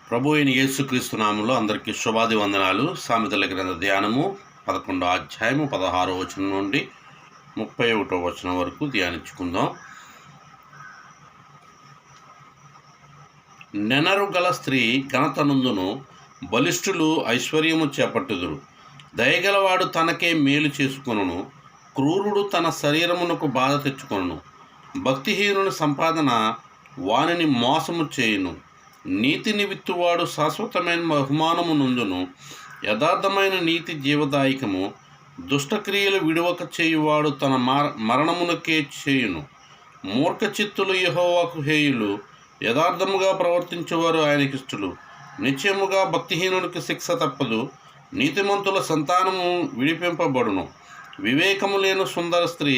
ప్రభు అయిన యేసుక్రీస్తు నామంలో అందరికీ శుభాది వందనాలు. సామెతల గ్రంథ ధ్యానము 11వ అధ్యాయము 16వ వచనం నుండి 31వ వచనం వరకు ధ్యానించుకుందాం. నెనరు గల స్త్రీ ఘనతనందును, బలిష్ఠులు ఐశ్వర్యము చేపట్టుదురు. దయగలవాడు తనకే మేలు చేసుకొనును, క్రూరుడు తన శరీరమునకు బాధ తెచ్చుకొనును. భక్తిహీనుని సంపాదన వానిని మోసము చేయును. నీతిని విత్తువాడు శాశ్వతమైన బహుమానము నందును. యథార్థమైన నీతి జీవదాయకము. దుష్టక్రియలు విడువక చేయువాడు తన మరణమునకే చేయును. మూర్ఖ చిత్తులు యెహోవాకు హేయులు, యథార్థముగా ప్రవర్తించేవారు ఆయనకిష్టులు. నిశ్చయముగా భక్తిహీనునికి శిక్ష తప్పదు, నీతిమంతుల సంతానము విడిపింపబడును. వివేకము లేని సుందర స్త్రీ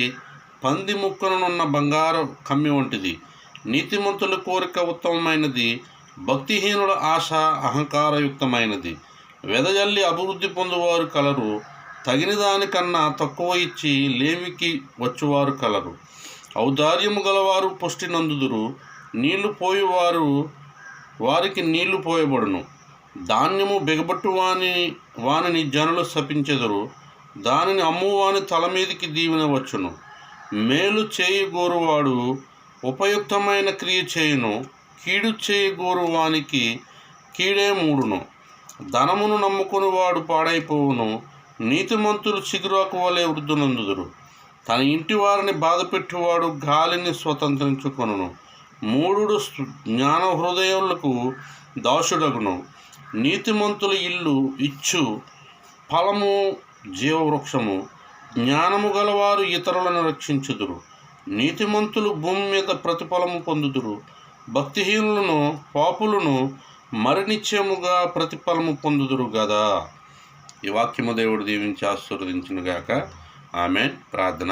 పంది ముక్కనున్న బంగారు కమ్మి వంటిది. నీతిమంతుల కోరిక ఉత్తమమైనది, భక్తిహీనుల ఆశ అహంకారయుక్తమైనది. వెదజల్లి అభివృద్ధి పొందువారు కలరు, తగిన దానికన్నా తక్కువ ఇచ్చి లేమికి వచ్చువారు కలరు. ఔదార్యము గలవారు పుష్టి నందుదురు, నీళ్లు పోయేవారు వారికి నీళ్లు పోయబడును. ధాన్యము బిగబట్టు వానిని జనులు శపించెదరు, దానిని అమ్మువాని తల మీదికి దీవెన వచ్చును. మేలు చేయగోరువాడు ఉపయుక్తమైన క్రియ చేయును, కీడు చేయగోరు వానికి కీడే మూడును. ధనమును నమ్ముకుని వాడు పాడైపోవును, నీతిమంతులు చిగురాకు వలె వృద్ధునందుదురు. తన ఇంటి వారిని బాధపెట్టువాడు గాలిని స్వతంత్రించుకొనును. మూఢుడు జ్ఞాన హృదయములకు దాసుడగును. నీతిమంతుల ఇల్లు ఇచ్చు ఫలము జీవవృక్షము. జ్ఞానము గలవారు ఇతరులను రక్షించుదురు. నీతిమంతులు భూమి మీద ప్రతిఫలము పొందుదురు. భక్తిహీనులను పాపులను మరినిత్యముగా ప్రతిఫలము పొందుదురు గదా. ఈ వాక్యము దేవుడు దీవించి ఆశీర్వదించునుగాక. ఆమేన్. ప్రార్థన.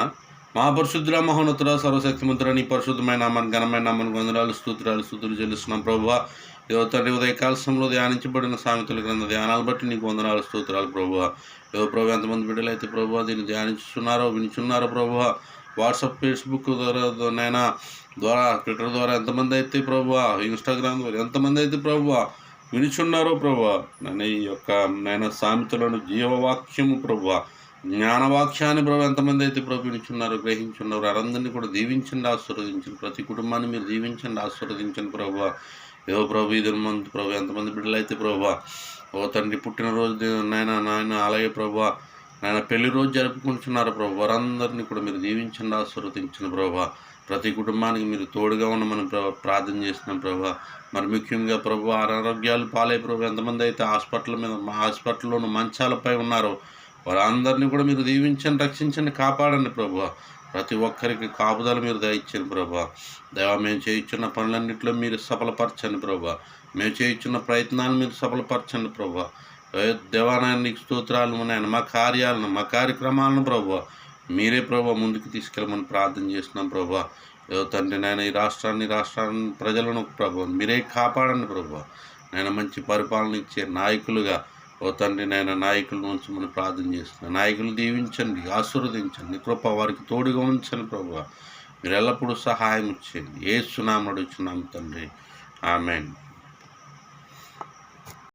మహాపరిశుద్ధుల మహోన్నతుల సర్వశక్తిమంతుల నీ పరిశుద్ధమైన నామమునకు ఘనమైన నామమునకు వందనాలు స్తుతులు చెల్లిస్తున్నాం ప్రభువా. తండ్రి ఉదయకాల సమయంలో ధ్యానించబడిన సామెతల గ్రంథ ధ్యానాలు బట్టి నీకు వందనాలు స్తోత్రాలు ప్రభువా. ప్రభు ఎంతమంది బిడ్డలైతే ప్రభువా దీన్ని ధ్యానించున్నారో వినిచున్నారో ప్రభువా, వాట్సాప్ ఫేస్బుక్ ద్వారా ట్విట్టర్ ద్వారా ఎంతమంది అయితే ప్రభువా, ఇన్స్టాగ్రామ్ ద్వారా ఎంతమంది అయితే ప్రభువా వినిచున్నారో ప్రభువా, నేను ఈ యొక్క సామెతలను జీవవాక్యము ప్రభువా, జ్ఞానవాక్యాన్ని ప్రభు ఎంతమంది అయితే ప్రభు వినిచున్నారో గ్రహించున్నారు వారందరినీ కూడా దీవించండి, ఆశీర్వదించండి. ప్రతి కుటుంబాన్ని మీరు దీవించండి, ఆశీర్వదించండి ప్రభువా. ప్రభు ఇద్దరు మంది ప్రభు ఎంతమంది బిడ్డలైతే ప్రభువా తండ్రి పుట్టినరోజు నాయన అలాగే ప్రభువా పెళ్లి రోజు జరుపుకుంటున్నారు ప్రభు, వారందరినీ కూడా మీరు దీవించండి, ఆశీర్వదించండి ప్రభు. ప్రతి కుటుంబానికి మీరు తోడుగా ఉండమని ప్రార్థన చేస్తున్నాం ప్రభు. మరి ముఖ్యంగా ప్రభు అనారోగ్యాలు పాలై ప్రభు ఎంతమంది అయితే హాస్పిటల్లోనూ మంచాలపై ఉన్నారో వారందరినీ కూడా మీరు దీవించండి, రక్షించండి, కాపాడండి ప్రభు. ప్రతి ఒక్కరికి కాపుదల మీరు దయచండి ప్రభు. దేవా మేము చేయించున్న పనులన్నింటిలో మీరు సఫలపరచండి ప్రభు. మేము చేయించున్న ప్రయత్నాలు మీరు సఫలపరచండి ప్రభు. దేవానాయన నీకు స్తోత్రాలు నాయన. మా కార్యాలను మా కార్యక్రమాలను ప్రభు మీరే ప్రభు ముందుకు తీసుకెళ్ళమని ప్రార్థన చేస్తున్నాం ప్రభు. తండ్రి నాయన ఈ రాష్ట్రాన్ని ప్రజలను ప్రభు మీరే కాపాడండి ప్రభు. నేను మంచి పరిపాలన ఇచ్చే నాయకులుగా తండ్రి నాయన నాయకుల నుంచి మనం ప్రార్థన చేస్తున్నాం. నాయకులు దీవించండి, ఆశీర్వదించండి, కృప వారికి తోడుగా ఉంచండి ప్రభు. మీరు ఎల్లప్పుడూ సహాయం ఇచ్చేయండి. యేసు నామమున అడుగుచున్నాం తండ్రి. ఆమేన్.